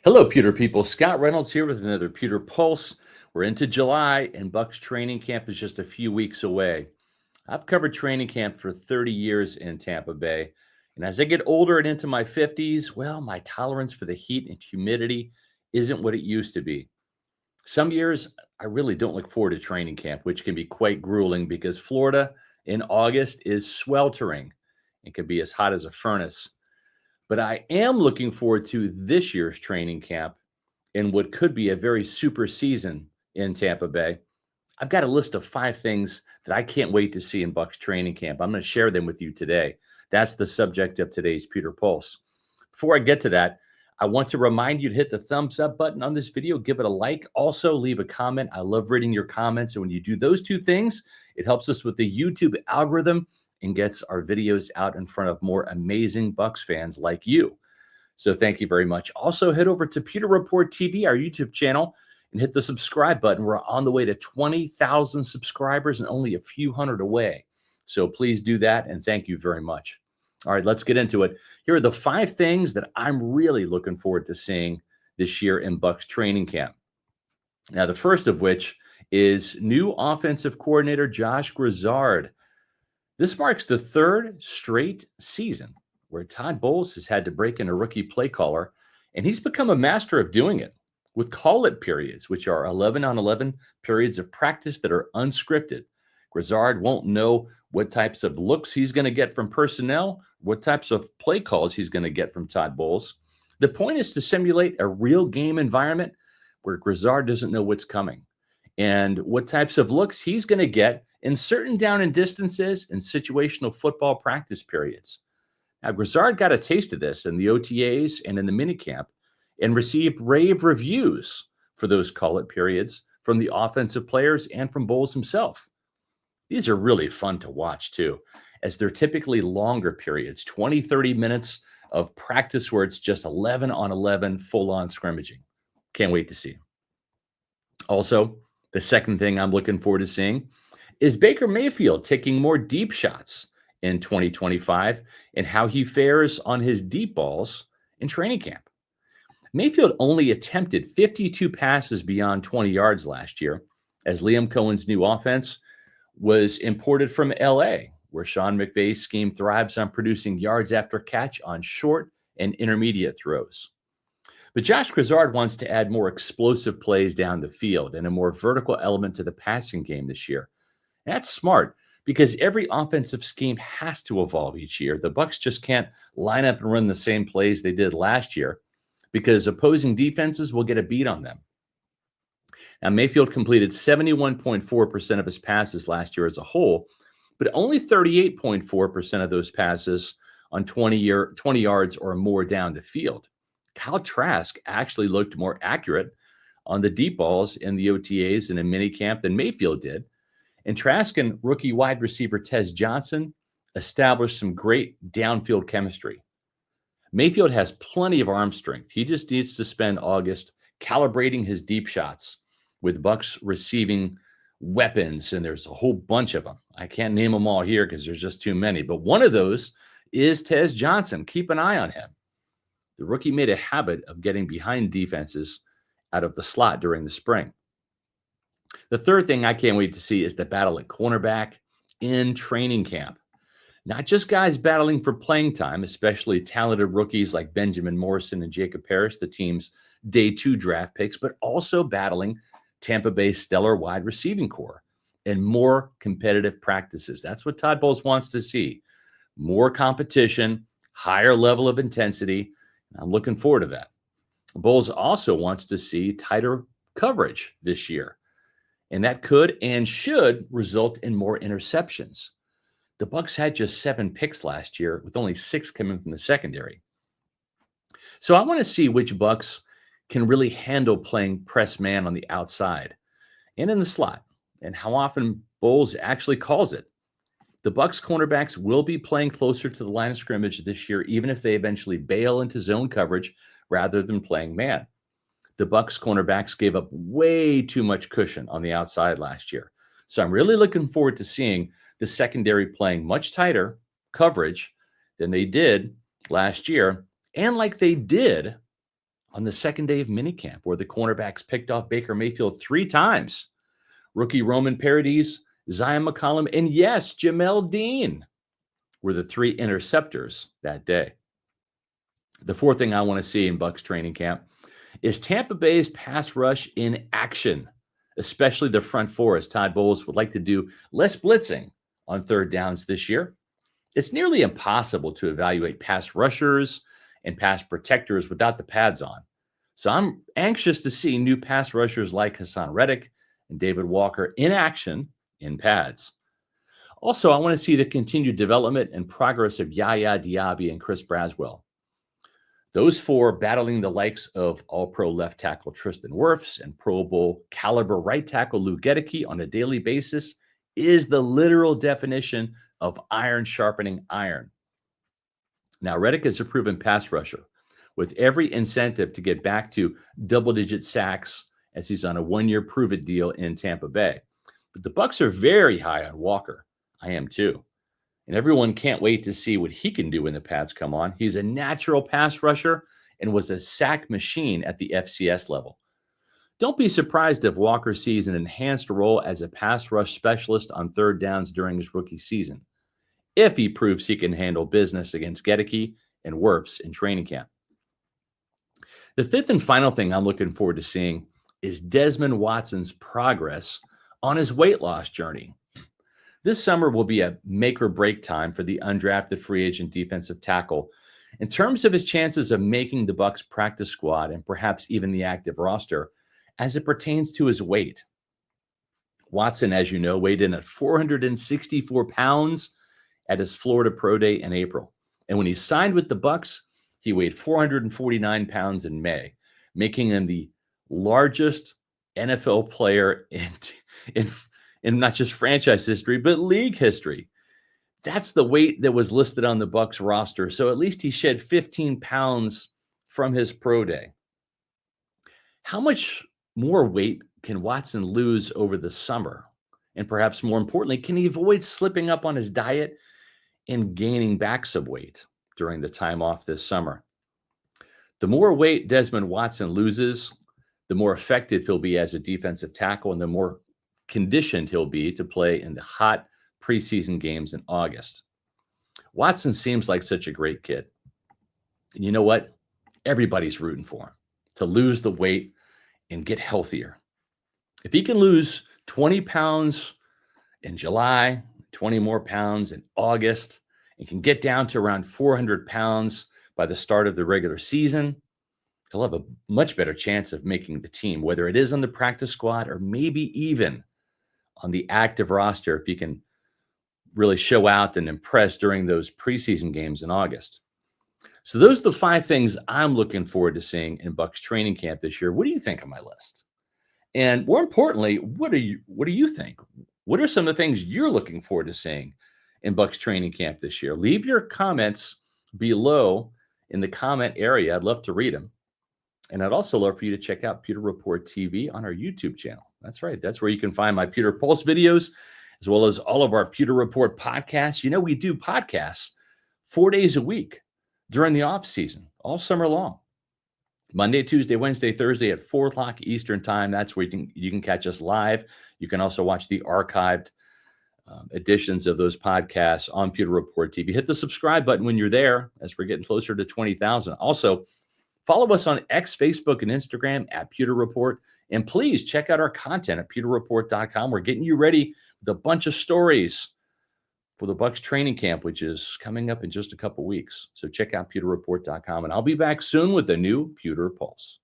Hello, Pewter people. Scott Reynolds here with another Pewter Pulse. We're into July, and Bucs training camp is just a few weeks away. I've covered training camp for 30 years in Tampa Bay. And as I get older and into my 50s, well, my tolerance for the heat and humidity isn't what it used to be. Some years, I really don't look forward to training camp, which can be quite grueling because Florida in August is sweltering and can be as hot as a furnace. But I am looking forward to this year's training camp in what could be a very super season in Tampa Bay. I've got a list of 5 things that I can't wait to see in Bucks training camp. I'm going to share them with you today. That's the subject of today's Pewter Pulse. Before I get to that, I want to remind you to hit the thumbs up button on this video, give it a like, also leave a comment. I love reading your comments. And when you do those 2 things, it helps us with the YouTube algorithm and gets our videos out in front of more amazing Bucks fans like you. So thank you very much. Also, head over to Pewter Report TV, our YouTube channel, and hit the subscribe button. We're on the way to 20,000 subscribers and only a few hundred away. So please do that, and thank you very much. All right, let's get into it. Here are the 5 things that I'm really looking forward to seeing this year in Bucks training camp. Now, the first of which is new offensive coordinator Josh Grizzard. This marks the 3rd straight season where Todd Bowles has had to break in a rookie play caller, and he's become a master of doing it with call-it periods, which are 11-on-11 periods of practice that are unscripted. Grizzard won't know what types of looks he's going to get from personnel, what types of play calls he's going to get from Todd Bowles. The point is to simulate a real game environment where Grizzard doesn't know what's coming and what types of looks he's going to get in certain down and distances and situational football practice periods. Now, Grizzard got a taste of this in the OTAs and in the minicamp and received rave reviews for those call-it periods from the offensive players and from Bowles himself. These are really fun to watch, too, as they're typically longer periods, 20, 30 minutes of practice where it's just 11-on-11 full-on scrimmaging. Can't wait to see. Also, the second thing I'm looking forward to seeing is Baker Mayfield taking more deep shots in 2025 and how he fares on his deep balls in training camp. Mayfield only attempted 52 passes beyond 20 yards last year, as Liam Cohen's new offense was imported from LA, where Sean McVay's scheme thrives on producing yards after catch on short and intermediate throws. But Josh Grizzard wants to add more explosive plays down the field and a more vertical element to the passing game this year. That's smart because every offensive scheme has to evolve each year. The Bucs just can't line up and run the same plays they did last year because opposing defenses will get a beat on them. Now, Mayfield completed 71.4% of his passes last year as a whole, but only 38.4% of those passes on 20 yards or more down the field. Kyle Trask actually looked more accurate on the deep balls in the OTAs and in minicamp than Mayfield did. And Trask and rookie wide receiver Tez Johnson established some great downfield chemistry. Mayfield has plenty of arm strength. He just needs to spend August calibrating his deep shots with Bucs receiving weapons, and there's a whole bunch of them. I can't name them all here because there's just too many, but one of those is Tez Johnson. Keep an eye on him. The rookie made a habit of getting behind defenses out of the slot during the spring. The third thing I can't wait to see is the battle at cornerback in training camp. Not just guys battling for playing time, especially talented rookies like Benjamin Morrison and Jacob Harris, the team's day 2 draft picks, but also battling Tampa Bay's stellar wide receiving core and more competitive practices. That's what Todd Bowles wants to see. More competition, higher level of intensity. I'm looking forward to that. Bowles also wants to see tighter coverage this year, and that could and should result in more interceptions. The Bucs had just 7 picks last year, with only 6 coming from the secondary. So I want to see which Bucs can really handle playing press man on the outside and in the slot, and how often Bowles actually calls it. The Bucs cornerbacks will be playing closer to the line of scrimmage this year, even if they eventually bail into zone coverage rather than playing man. The Bucs cornerbacks gave up way too much cushion on the outside last year. So I'm really looking forward to seeing the secondary playing much tighter coverage than they did last year, and like they did on the second day of minicamp, where the cornerbacks picked off Baker Mayfield 3 times. Rookie Roman Paradis, Zion McCollum, and yes, Jamel Dean were the 3 interceptors that day. The fourth thing I want to see in Bucs training camp is Tampa Bay's pass rush in action, especially the front four, as Todd Bowles would like to do less blitzing on third downs this year. It's nearly impossible to evaluate pass rushers and pass protectors without the pads on. So I'm anxious to see new pass rushers like Hassan Reddick and David Walker in action in pads. Also, I want to see the continued development and progress of Yaya Diaby and Chris Braswell. Those 4 battling the likes of All-Pro left tackle Tristan Wirfs and Pro Bowl caliber right tackle Lou Gedeke on a daily basis is the literal definition of iron sharpening iron. Now, Reddick is a proven pass rusher with every incentive to get back to double-digit sacks as he's on a 1-year prove-it deal in Tampa Bay. But the Bucs are very high on Walker. I am too. And everyone can't wait to see what he can do when the pads come on. He's a natural pass rusher and was a sack machine at the FCS level. Don't be surprised if Walker sees an enhanced role as a pass rush specialist on third downs during his rookie season, if he proves he can handle business against Gedeke and Wirfs in training camp. The fifth and final thing I'm looking forward to seeing is Desmond Watson's progress on his weight loss journey. This summer will be a make or break time for the undrafted free agent defensive tackle in terms of his chances of making the Bucs practice squad and perhaps even the active roster as it pertains to his weight. Watson, as you know, weighed in at 464 pounds at his Florida Pro Day in April. And when he signed with the Bucs, he weighed 449 pounds in May, making him the largest NFL player in not just franchise history, but league history. That's the weight that was listed on the Bucs roster. So at least he shed 15 pounds from his pro day. How much more weight can Watson lose over the summer? And perhaps more importantly, can he avoid slipping up on his diet and gaining back some weight during the time off this summer? The more weight Desmond Watson loses, the more effective he'll be as a defensive tackle and the more conditioned he'll be to play in the hot preseason games in August. Watson seems like such a great kid. And you know what? Everybody's rooting for him to lose the weight and get healthier. If he can lose 20 pounds in July, 20 more pounds in August, and can get down to around 400 pounds by the start of the regular season, he'll have a much better chance of making the team, whether it is on the practice squad or maybe even on the active roster if he can really show out and impress during those preseason games in August. So those are the 5 things I'm looking forward to seeing in Bucs training camp this year. What do you think of my list? And more importantly, what do you think? What are some of the things you're looking forward to seeing in Bucs training camp this year? Leave your comments below in the comment area. I'd love to read them. And I'd also love for you to check out Pewter Report TV on our YouTube channel. That's right. That's where you can find my Pewter Pulse videos, as well as all of our Pewter Report podcasts. You know, we do podcasts 4 days a week during the off season, all summer long. Monday, Tuesday, Wednesday, Thursday at 4 o'clock Eastern time. That's where you can catch us live. You can also watch the archived editions of those podcasts on Pewter Report TV. Hit the subscribe button when you're there, as we're getting closer to 20,000. Also, follow us on X, Facebook, and Instagram at Pewter Report. And please check out our content at pewterreport.com. We're getting you ready with a bunch of stories for the Bucs training camp, which is coming up in just a couple weeks. So check out pewterreport.com. And I'll be back soon with a new Pewter Pulse.